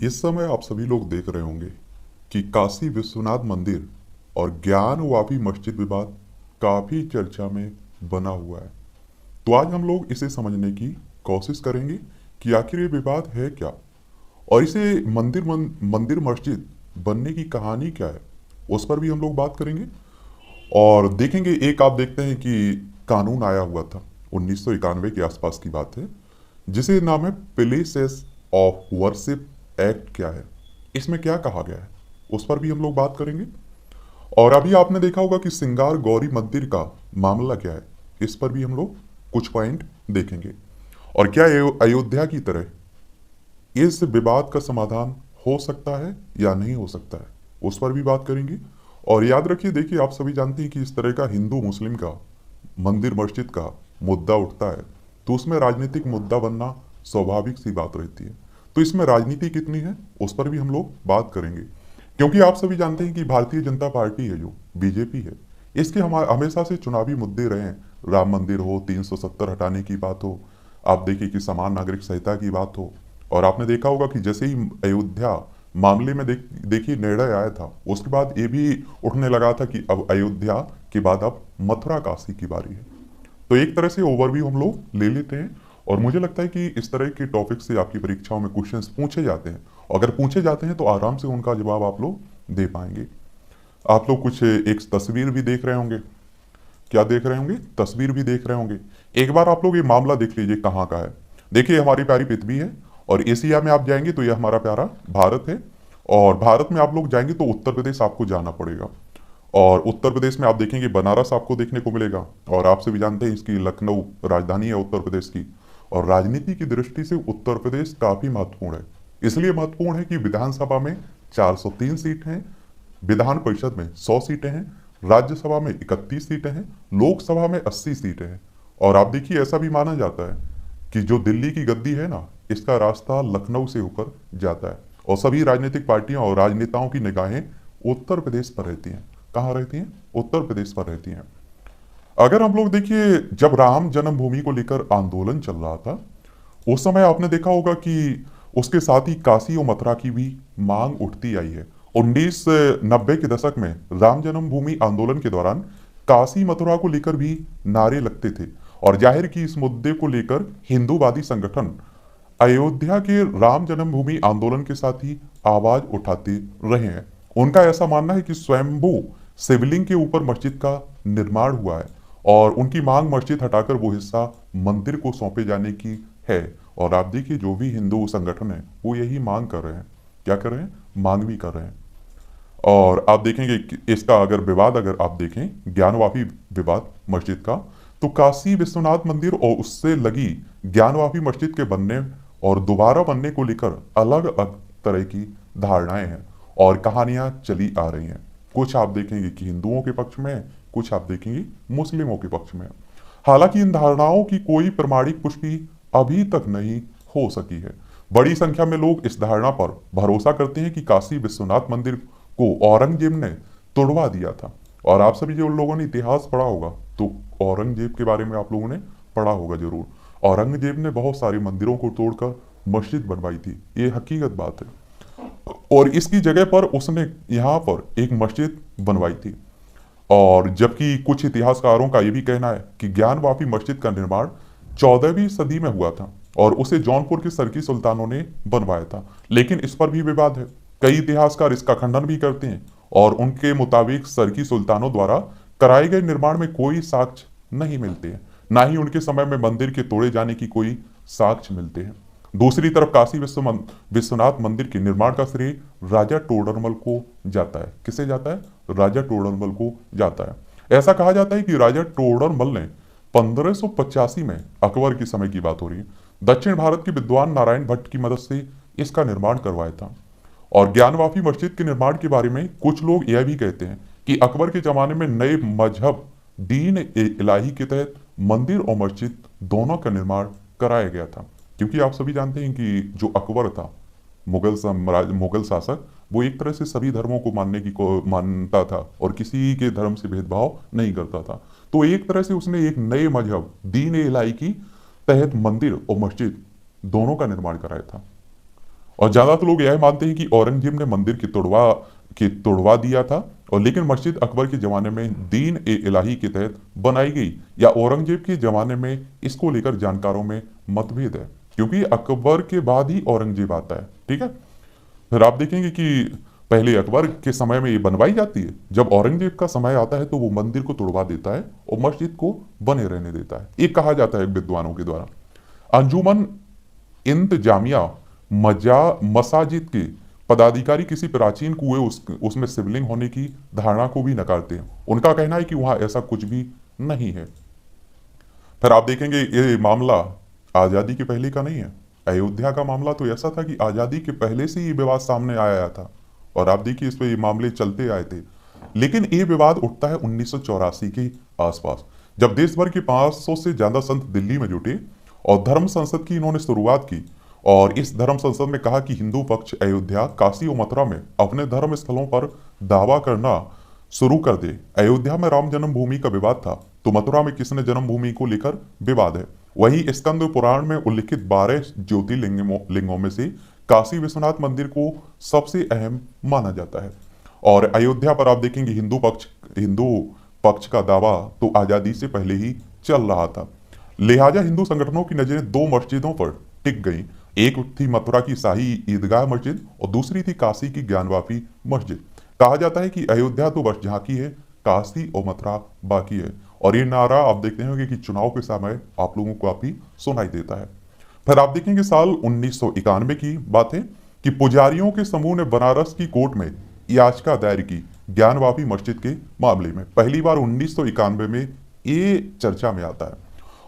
इस समय आप सभी लोग देख रहे होंगे कि काशी विश्वनाथ मंदिर और ज्ञानवापी मस्जिद विवाद काफी चर्चा में बना हुआ है। तो आज हम लोग इसे समझने की कोशिश करेंगे कि आखिर ये विवाद है क्या और इसे मंदिर मस्जिद बनने की कहानी क्या है, उस पर भी हम लोग बात करेंगे। और देखेंगे, एक आप देखते हैं कि कानून आया हुआ था 1991 के आसपास की बात है, जिसे नाम है प्लेसेस ऑफ वर्शिप एक्ट। क्या है, इसमें क्या कहा गया है, उस पर भी हम लोग बात करेंगे। और अभी आपने देखा होगा कि सिंगार गौरी मंदिर का मामला क्या है, इस पर भी हम लोग कुछ पॉइंट देखेंगे। और क्या अयोध्या की तरह इस विवाद का समाधान हो सकता है या नहीं हो सकता है, उस पर भी बात करेंगे। और याद रखिए, देखिए, आप सभी जानते हैं कि इस तरह का हिंदू मुस्लिम का मंदिर मस्जिद का मुद्दा उठता है तो उसमें राजनीतिक मुद्दा बनना स्वाभाविक सी बात रहती है। तो इसमें राजनीति कितनी है, उस पर भी हम लोग बात करेंगे। क्योंकि आप सभी जानते हैं कि भारतीय जनता पार्टी है, जो बीजेपी है, इसके हमारे हमेशा से चुनावी मुद्दे रहे हैं। राम मंदिर हो, 370 हटाने की बात हो, आप देखिए कि समान नागरिक संहिता की बात हो। और आपने देखा होगा कि जैसे ही अयोध्या मामले में देखिए निर्णय आया था, उसके बाद ये भी उठने लगा था कि अब अयोध्या के बाद अब मथुरा काशी की बारी है। तो एक तरह से ओवरव्यू हम लोग ले लेते हैं। और मुझे लगता है कि इस तरह के टॉपिक से आपकी परीक्षाओं में क्वेश्चंस पूछे जाते हैं। अगर पूछे जाते हैं तो आराम से उनका जवाब आप लोग दे पाएंगे। आप लोग कुछ एक तस्वीर भी देख रहे होंगे। क्या देख रहे होंगे? तस्वीर भी देख रहे होंगे। एक बार आप लोग ये मामला देख लीजिए कहाँ का है। देखिए, हमारी प्यारी पृथ्वी है और एशिया में आप जाएंगे तो ये हमारा प्यारा भारत है। और भारत में आप लोग जाएंगे तो उत्तर प्रदेश आपको जाना पड़ेगा। और उत्तर प्रदेश में आप देखेंगे बनारस आपको देखने को मिलेगा। और आपसे भी जानते हैं इसकी लखनऊ राजधानी है उत्तर प्रदेश की। और राजनीति की दृष्टि से उत्तर प्रदेश काफी महत्वपूर्ण है। इसलिए महत्वपूर्ण है कि विधानसभा में 403 सीट हैं, विधान परिषद में 100 सीटें हैं, राज्यसभा में 31 सीटें हैं, लोकसभा में 80 सीटें हैं। और आप देखिए, ऐसा भी माना जाता है कि जो दिल्ली की गद्दी है ना, इसका रास्ता लखनऊ से होकर जाता है। और सभी राजनीतिक पार्टियों और राजनेताओं की निगाहें उत्तर प्रदेश पर रहती हैं। कहाँ रहती हैं? उत्तर प्रदेश पर रहती हैं। अगर हम लोग देखिए, जब राम जन्मभूमि को लेकर आंदोलन चल रहा था, उस समय आपने देखा होगा कि उसके साथ ही काशी और मथुरा की भी मांग उठती आई है। 1990 के दशक में राम जन्मभूमि आंदोलन के दौरान काशी मथुरा को लेकर भी नारे लगते थे। और जाहिर की इस मुद्दे को लेकर हिंदूवादी संगठन अयोध्या के राम जन्मभूमि आंदोलन के साथ ही आवाज उठाते रहे हैं। उनका ऐसा मानना है कि स्वयंभू शिवलिंग के ऊपर मस्जिद का निर्माण हुआ है और उनकी मांग मस्जिद हटाकर वो हिस्सा मंदिर को सौंपे जाने की है। और आप देखिए, जो भी हिंदू संगठन है वो यही मांग कर रहे हैं। क्या कर रहे हैं? मांग भी कर रहे हैं। और आप देखेंगे कि इसका अगर विवाद, अगर आप देखें ज्ञानवापी विवाद मस्जिद का, तो काशी विश्वनाथ मंदिर और उससे लगी ज्ञानवापी मस्जिद के बनने और दोबारा बनने को लेकर अलग अलग तरह की धारणाएं हैं और कहानियां चली आ रही हैं। कुछ आप देखेंगे कि हिंदुओं के पक्ष में है, कुछ आप देखेंगे मुस्लिमों के पक्ष में है। हालांकि इन धारणाओं की कोई प्रमाणिक पुष्टि अभी तक नहीं हो सकी है। बड़ी संख्या में लोग इस धारणा पर भरोसा करते हैं कि काशी विश्वनाथ मंदिर को औरंगजेब ने तोड़वा दिया था। और आप सभी जो लोगों ने इतिहास पढ़ा होगा तो औरंगजेब के बारे में आप लोगों ने पढ़ा होगा जरूर। औरंगजेब ने बहुत सारे मंदिरों को तोड़कर मस्जिद बनवाई थी, ये हकीकत बात है। और इसकी जगह पर उसने यहाँ पर एक मस्जिद बनवाई थी। और जबकि कुछ इतिहासकारों का यह भी कहना है कि ज्ञानवापी मस्जिद का निर्माण 14वीं सदी में हुआ था और उसे जौनपुर के सरकी सुल्तानों ने बनवाया था। लेकिन इस पर भी विवाद है। कई इतिहासकार इसका खंडन भी करते हैं और उनके मुताबिक सरकी सुल्तानों द्वारा कराए गए निर्माण में कोई साक्ष्य नहीं मिलते हैं, ना ही उनके समय में मंदिर के तोड़े जाने की कोई साक्ष्य मिलते हैं। दूसरी तरफ काशी विश्वनाथ मंदिर के निर्माण का श्रेय राजा टोडरमल को जाता है। किसे जाता है? राजा टोडरमल को जाता है। ऐसा कहा जाता है कि राजा टोडरमल ने 1585 में, अकबर के समय की बात हो रही है, दक्षिण भारत के विद्वान नारायण भट्ट की मदद से इसका निर्माण करवाया था। और ज्ञानवापी मस्जिद के निर्माण के बारे में कुछ लोग यह भी कहते हैं कि अकबर के जमाने में नए मजहब दीन ए इलाही के तहत मंदिर और मस्जिद दोनों का निर्माण कराया गया था। क्योंकि आप सभी जानते हैं कि जो अकबर था, मुगल शासक, वो एक तरह से सभी धर्मों को मानता था और किसी के धर्म से भेदभाव नहीं करता था। तो एक तरह से उसने एक नए मजहब दीन ए इलाही की तहत मंदिर और मस्जिद दोनों का निर्माण कराया था। और ज्यादातर लोग यह मानते हैं कि औरंगजेब ने मंदिर के तोड़वा दिया था, और लेकिन मस्जिद अकबर के जमाने में दीन ए इलाही के तहत बनाई गई या औरंगजेब के जमाने में, इसको लेकर जानकारों में मतभेद है, क्योंकि अकबर के बाद ही औरंगजेब आता है। ठीक है, फिर आप देखेंगे कि पहले अकबर के समय में ये बनवाई जाती है, जब औरंगजेब का समय आता है तो वो मंदिर को तोड़वा देता है और मस्जिद को बने रहने देता है। ये कहा जाता है विद्वानों के द्वारा। अंजुमन इंतजामिया मसाजिद के पदाधिकारी किसी प्राचीन कुएं उसमें शिवलिंग होने की धारणा को भी नकारते हैं। उनका कहना है कि वहां ऐसा कुछ भी नहीं है। फिर आप देखेंगे ये मामला आजादी के पहले का नहीं है। अयोध्या का मामला तो ऐसा था कि आजादी के पहले से ये विवाद सामने आया था, और आप देखिए इस पे ये मामले चलते आए थे। लेकिन ये विवाद उठता है 1984 के आसपास, जब देश भर के 500 से ज्यादा संत दिल्ली में जुटे और धर्म संसद की इन्होंने शुरुआत की। और इस धर्म संसद में कहा कि हिंदू पक्ष अयोध्या, काशी और मथुरा में अपने धर्म स्थलों पर दावा करना शुरू कर दे। अयोध्या में राम जन्मभूमि का विवाद था, तो मथुरा में किसने जन्मभूमि को लेकर विवाद है। वहीं स्कंद पुराण में उल्लिखित 12 ज्योतिर्लिंगों में से काशी विश्वनाथ मंदिर को सबसे अहम माना जाता है। और अयोध्या पर आप देखेंगे हिंदू पक्ष का दावा तो आजादी से पहले ही चल रहा था। लिहाजा हिंदू संगठनों की नजरें दो मस्जिदों पर टिक गई। एक थी मथुरा की शाही ईदगाह मस्जिद और दूसरी थी काशी की ज्ञानवापी मस्जिद। कहा जाता है कि अयोध्या तो बस झांकी है, काशी और मथुरा बाकी है। और ये नारा आप देखते होंगे कि चुनाव के समय आप लोगों को काफी सुनाई देता है। फिर आप देखेंगे साल 1991 की बात है कि पुजारियों के समूह ने बनारस की कोर्ट में याचिका दायर की ज्ञानवापी मस्जिद के मामले में। पहली बार 1991 में ये चर्चा में आता है,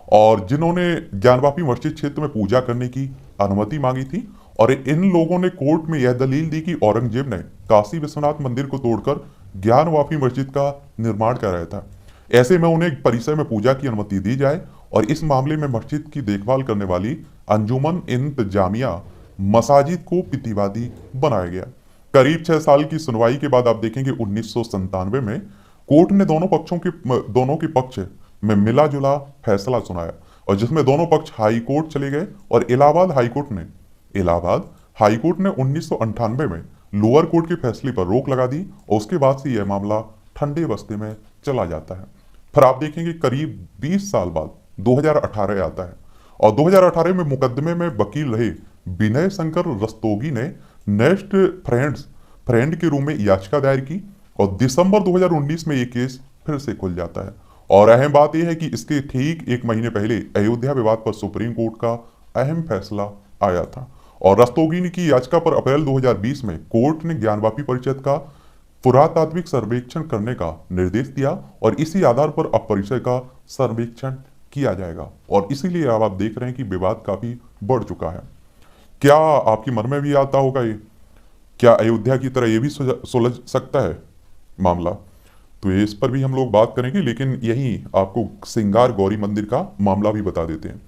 और जिन्होंने ज्ञानवापी मस्जिद क्षेत्र में पूजा करने की अनुमति मांगी थी। और इन लोगों ने कोर्ट में यह दलील दी कि औरंगजेब ने काशी विश्वनाथ मंदिर को तोड़कर ज्ञानवापी मस्जिद का निर्माण कराया था। ऐसे में उन्हें परिसर में पूजा की अनुमति दी जाए, और इस मामले में मस्जिद की देखभाल करने वाली अंजुमन इंतजामिया मसाजिद को प्रतिवादी बनाया गया। करीब 6 साल की सुनवाई के बाद आप देखेंगे 1997 में कोर्ट ने दोनों के पक्ष में मिला जुला फैसला सुनाया, और जिसमें दोनों पक्ष हाई कोर्ट चले गए। और इलाहाबाद हाई कोर्ट ने 1998 में लोअर कोर्ट के फैसले पर रोक लगा दी, और उसके बाद से यह मामला ठंडे बस्ते में चला जाता है। फिर आप देखेंगे करीब 20 साल बाद 2018 आता है, और 2018 में मुकदमे में वकील रहे विनय शंकर रस्तोगी ने नेक्स्ट फ्रेंड के रूप में याचिका दायर की, और दिसंबर 2019 में ये केस फिर से खुल जाता है। और अहम बात यह है कि इसके ठीक 1 महीने पहले अयोध्या विवाद पर सुप्रीम कोर्ट का अहम फैसला आया था, और रस्तोगी की याचिका पर अप्रैल 2020 में कोर्ट ने ज्ञानवापी परिषद का पुरातात्विक सर्वेक्षण करने का निर्देश दिया, और इसी आधार पर अब परिसर का सर्वेक्षण किया जाएगा। और इसीलिए अब आप देख रहे हैं कि विवाद काफी बढ़ चुका है। क्या आपके मन में भी आता होगा ये, क्या अयोध्या की तरह ये भी सुलझ सकता है मामला? तो इस पर भी हम लोग बात करेंगे, लेकिन यही आपको सिंगार गौरी मंदिर का मामला भी बता देते हैं।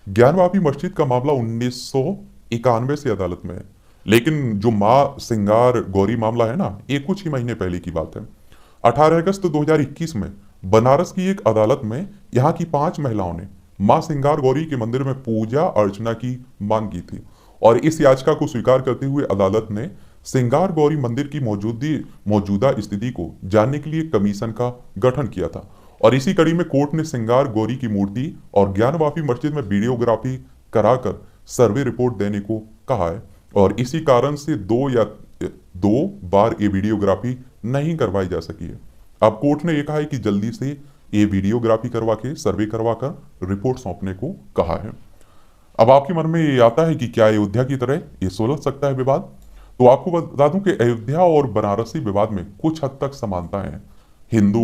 ज्ञानवापी मस्जिद का मामला 1991 से अदालत में है, लेकिन जो मां सिंगार गौरी मामला है ना, ये कुछ ही महीने पहले की बात है। 18 अगस्त 2021 में बनारस की एक अदालत में यहाँ की 5 महिलाओं ने मां सिंगार गौरी के मंदिर में पूजा अर्चना की मांग की थी, और इस याचिका को स्वीकार करते हुए अदालत ने सिंगार गौरी मंदिर की मौजूदा स्थिति को जानने के लिए कमीशन का गठन किया था। और इसी कड़ी में कोर्ट ने सिंगार गौरी की मूर्ति और ज्ञानवापी मस्जिद में वीडियोग्राफी कराकर सर्वे रिपोर्ट देने को कहा है, और इसी कारण से दो बार ये वीडियोग्राफी नहीं करवाई जा सकी है। अब कोर्ट ने यह कहा है कि जल्दी से ये वीडियोग्राफी करवा के सर्वे करवा कर रिपोर्ट सौंपने को कहा है। अब आपके मन में ये आता है कि क्या अयोध्या की तरह ये सुलझ सकता है विवाद? तो आपको बता दूं कि अयोध्या और बनारसी विवाद में कुछ हद तक समानता है हिंदू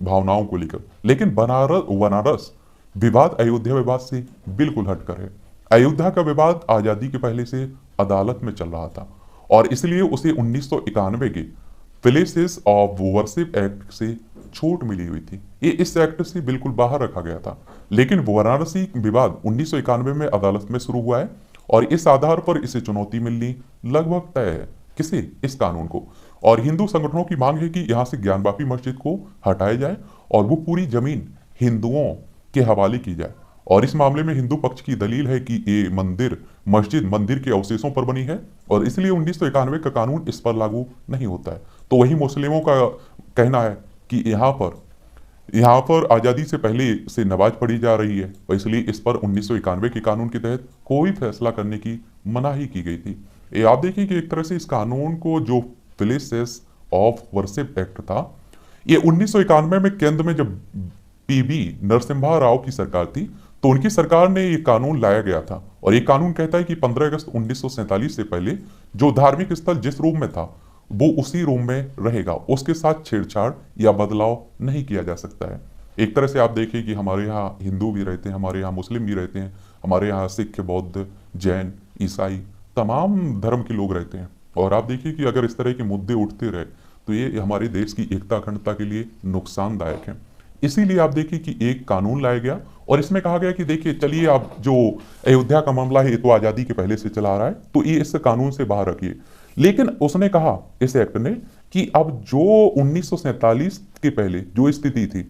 भावनाओं को लेकर, लेकिन बनारस विवाद अयोध्या विवाद से बिल्कुल हटकर है। अयोध्या का विवाद आजादी के पहले से अदालत में चल रहा था, और इसलिए उसे 1991 के प्लेसेस ऑफ वर्शिप एक्ट से छूट मिली हुई थी। ये इस एक्ट से बिल्कुल बाहर रखा गया था। लेकिन वाराणसी विवाद 1991 में अदालत में शुरू हुआ है, और इस आधार पर इसे चुनौती मिलनी लगभग तय है। किसे? इस कानून को। और हिंदू संगठनों की मांग है कि यहां से ज्ञानवापी मस्जिद को हटाया जाए और वो पूरी जमीन हिंदुओं के हवाले की जाए। और इस मामले में हिंदू पक्ष की दलील है कि ये मस्जिद मंदिर के अवशेषों पर बनी है और इसलिए 1991 का कानून इस पर लागू नहीं होता है। तो वही मुस्लिमों का कहना है कि यहाँ पर आज़ादी से पहले से नमाज पढ़ी जा रही है और इसलिए इस पर 1991 के कानून के तहत कोई फैसला करने की मनाही की गई थी। ये आप देखिए कि एक तरह से इस कानून को जो प्लेसेस ऑफ वर्शिप एक्ट था, ये 1991 में केंद्र में जब पीबी नरसिम्हा राव की सरकार थी तो उनकी सरकार ने ये कानून लाया गया था और ये कानून कहता है कि 15 अगस्त 1947 से पहले जो धार्मिक स्थल जिस रूम में था वो उसी रूम में रहेगा, उसके साथ छेड़छाड़ या बदलाव नहीं किया जा सकता है। एक तरह से आप देखिए कि हमारे यहाँ हिंदू भी रहते हैं, हमारे यहाँ मुस्लिम भी रहते हैं, हमारे यहाँ सिख, बौद्ध, जैन, ईसाई, तमाम धर्म के लोग रहते हैं और आप देखिए कि अगर इस तरह के मुद्दे उठते रहे तो ये हमारे देश की एकता अखंडता के लिए नुकसानदायक है। इसीलिए आप देखिए कि एक कानून लाया गया और इसमें कहा गया कि देखिए चलिए आप जो अयोध्या का मामला है ये तो आज़ादी के पहले से चला आ रहा है तो ये इस कानून से बाहर रखिए। लेकिन उसने कहा इस एक्ट ने कि अब जो 1947 के पहले जो स्थिति थी,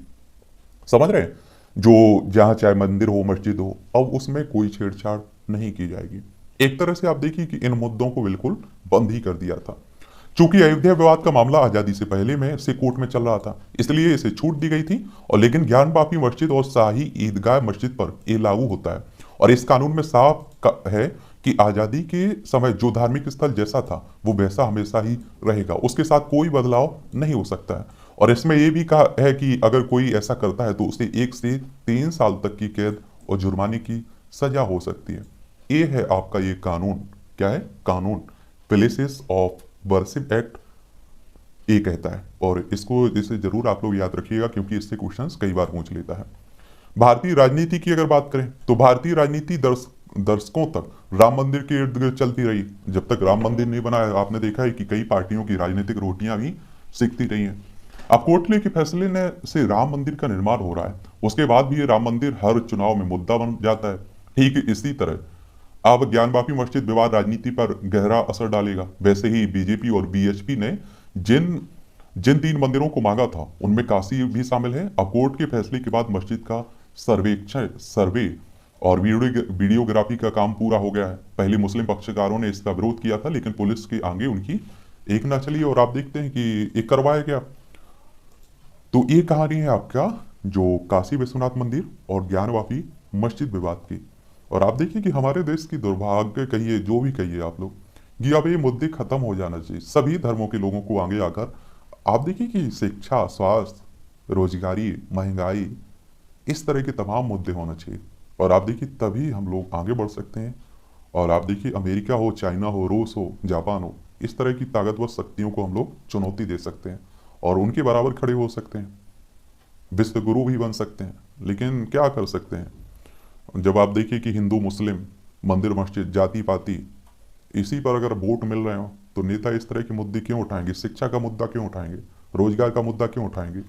समझ रहे हैं, जो जहां चाहे मंदिर हो मस्जिद हो, अब उसमें कोई छेड़छाड़ नहीं की जाएगी। एक तरह से आप देखिए कि इन मुद्दों को बिल्कुल बंद ही कर दिया था। चूंकि अयोध्या विवाद का मामला आजादी से पहले में से कोर्ट में चल रहा था इसलिए इसे छूट दी गई थी और लेकिन ज्ञान बापी मस्जिद और शाही ईदगाह मस्जिद पर यह लागू होता है और इस कानून में साफ है कि आजादी के समय जो धार्मिक स्थल जैसा था वो वैसा हमेशा ही रहेगा, उसके साथ कोई बदलाव नहीं हो सकता है। और इसमें यह भी कहा है कि अगर कोई ऐसा करता है तो उसे 1 से 3 साल तक की कैद और जुर्माने की सजा हो सकती है। ये है आपका ये कानून, क्या है कानून, प्लेसेस ऑफ वर्शिप एक्ट ये कहता है और इसे जरूर आप लोग याद रखिएगा क्योंकि इससे क्वेश्चंस कई बार पूछ लेता है। भारतीय राजनीति की अगर बात करें तो भारतीय राजनीति दर्शकों तक राम मंदिर के इर्द गिर्द चलती रही। जब तक राम मंदिर नहीं बना है आपने देखा है कि कई पार्टियों की राजनीतिक रोटियां भी सिकती रही हैं। अब कोटले के फैसले ने से राम मंदिर का निर्माण हो रहा है, उसके बाद भी ये राम मंदिर हर चुनाव में मुद्दा बन जाता है। ठीक इसी तरह अब ज्ञानवापी मस्जिद विवाद राजनीति पर गहरा असर डालेगा। वैसे ही बीजेपी और बीएचपी ने जिन जिन 3 मंदिरों को मांगा था उनमें काशी भी शामिल है। अब कोर्ट के फैसले के बाद मस्जिद का सर्वे और वीडियोग्राफी का काम पूरा हो गया है। पहले मुस्लिम पक्षकारों ने इसका विरोध किया था लेकिन पुलिस के आगे उनकी एक ना चली और आप देखते हैं कि एक करवाया गया। तो ये कहानी है आपका जो काशी विश्वनाथ मंदिर और ज्ञानवापी मस्जिद विवाद की। और आप देखिए कि हमारे देश की दुर्भाग्य कहिए जो भी कहिए आप लोग कि अब ये मुद्दे खत्म हो जाना चाहिए। सभी धर्मों के लोगों को आगे आकर आप देखिए कि शिक्षा, स्वास्थ्य, रोजगारी, महंगाई, इस तरह के तमाम मुद्दे होना चाहिए और आप देखिए तभी हम लोग आगे बढ़ सकते हैं। और आप देखिए अमेरिका हो, चाइना हो, रूस हो, जापान हो, इस तरह की ताकतवर शक्तियों को हम लोग चुनौती दे सकते हैं और उनके बराबर खड़े हो सकते हैं, विश्व गुरु भी बन सकते हैं। लेकिन क्या कर सकते हैं जब आप देखिए कि हिंदू मुस्लिम, मंदिर मस्जिद, जाति पाति, इसी पर अगर वोट मिल रहे हो तो नेता इस तरह के मुद्दे क्यों उठाएंगे? शिक्षा का मुद्दा क्यों उठाएंगे? रोजगार का मुद्दा क्यों उठाएंगे?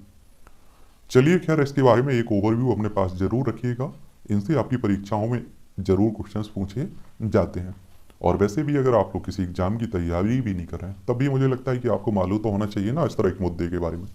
चलिए खैर इसके बारे में एक ओवरव्यू अपने पास जरूर रखिएगा। इनसे आपकी परीक्षाओं में जरूर क्वेश्चंस पूछे जाते हैं और वैसे भी अगर आप लोग किसी एग्जाम की तैयारी भी नहीं कर रहे हैं तब भी मुझे लगता है कि आपको मालूम तो होना चाहिए ना इस तरह के मुद्दे के बारे में।